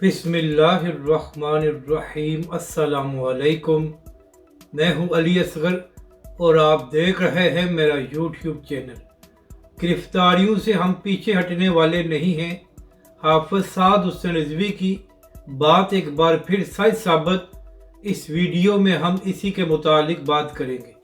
बिस्मिल्लाहिर्रहमानिर्रहीम। अस्सलामुअलैकुम। मैं हूं अली असगर और आप देख रहे हैं मेरा यूट्यूब चैनल। गिरफ्तारियों से हम पीछे हटने वाले नहीं हैं। हाफिज साद हुसैन रिजवी की बात एक बार फिर सच साबित। इस वीडियो में हम इसी के मुतालिक बात करेंगे।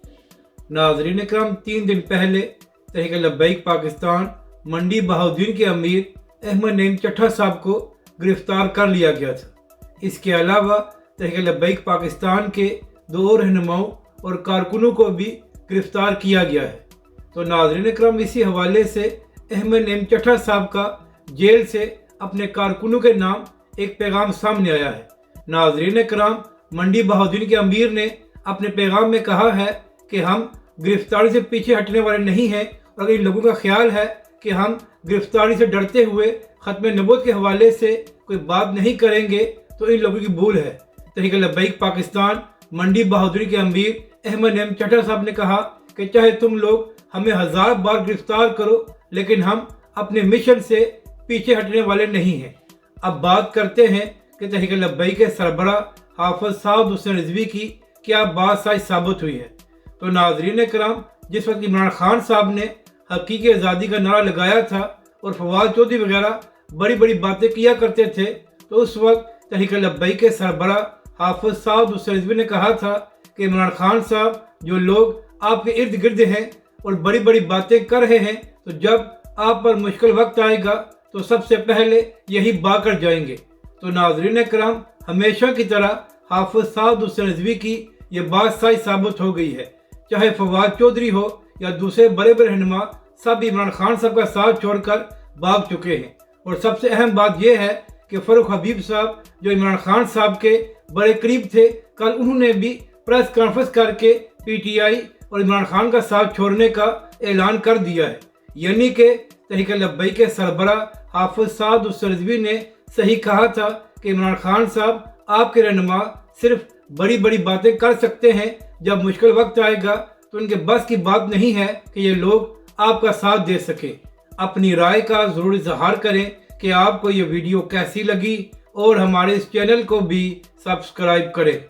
नाज़रीन करम, 3 दिन पहले तहरीक लब्बैक पाकिस्तान मंडी बहाउद्दीन के अमीर अहमद नईम चट्टा साहब को गिरफ्तार कर लिया गया था। इसके अलावा तहरीक लब्बैक पाकिस्तान के 2 रहनुमाओं और कारकुनों को भी गिरफ्तार किया गया है। तो नाज़रीन करम, इसी हवाले से अहमद नईम चट्टा साहब का जेल से अपने कारकुनों के नाम एक पैगाम सामने आया है। नाज़रीन करम, मंडी बहाउद्दीन के अमीर ने अपने पैगाम में कहा है कि हम गिरफ्तारी से पीछे हटने वाले नहीं हैं, और अगर इन लोगों का ख्याल है कि हम गिरफ्तारी से डरते हुए खत्म नबूवत के हवाले से कोई बात नहीं करेंगे तो इन लोगों की भूल है। तहरीक लब्बैक पाकिस्तान मंडी बहाउद्दीन के अमीर अहमद नईम चट्टा साहब ने कहा कि चाहे तुम लोग हमें 1000 बार गिरफ्तार करो, लेकिन हम अपने मिशन से पीछे हटने वाले नहीं हैं। अब बात करते हैं कि तहरीक लब्बैक के सरबराह हाफिज साद हुसैन रिजवी की क्या बात सच साबित हुई है। तो नाज़रीन करम, जिस वक्त इमरान खान साहब ने हकीकी आज़ादी का नारा लगाया था और फवाद चौधरी वगैरह बड़ी बड़ी बातें किया करते थे, तो उस वक्त तहरीक लब्बैक के सरबराह हाफिज साद हुसैन रिजवी ने कहा था कि इमरान खान साहब, जो लोग आपके इर्द गिर्द हैं और बड़ी बड़ी बातें कर रहे हैं, तो जब आप पर मुश्किल वक्त आएगा तो सबसे पहले यही बाकर जाएंगे। तो नाज़रीन करम, हमेशा की तरह हाफिज साद हुसैन रिजवी की ये बात सच साबित हो गई है। चाहे फवाद चौधरी हो या दूसरे बड़े बड़े रहनुमा, सब इमरान खान साहब का साथ छोड़कर भाग चुके हैं। और सबसे अहम बात यह है कि फ़ारूक हबीब साहब, जो इमरान खान साहब के बड़े करीब थे, कल उन्होंने भी प्रेस कॉन्फ्रेंस करके पीटीआई और इमरान खान का साथ छोड़ने का ऐलान कर दिया है। यानी कि तहरीक लब्बैक के सरबराह हाफिज साद हुसैन रिजवी ने सही कहा था कि इमरान खान साहब, आपके रहनुमा सिर्फ बड़ी बड़ी बातें कर सकते हैं, जब मुश्किल वक्त आएगा तो उनके बस की बात नहीं है कि ये लोग आपका साथ दे सके। अपनी राय का ज़रूर इज़हार करें कि आपको ये वीडियो कैसी लगी, और हमारे इस चैनल को भी सब्सक्राइब करें।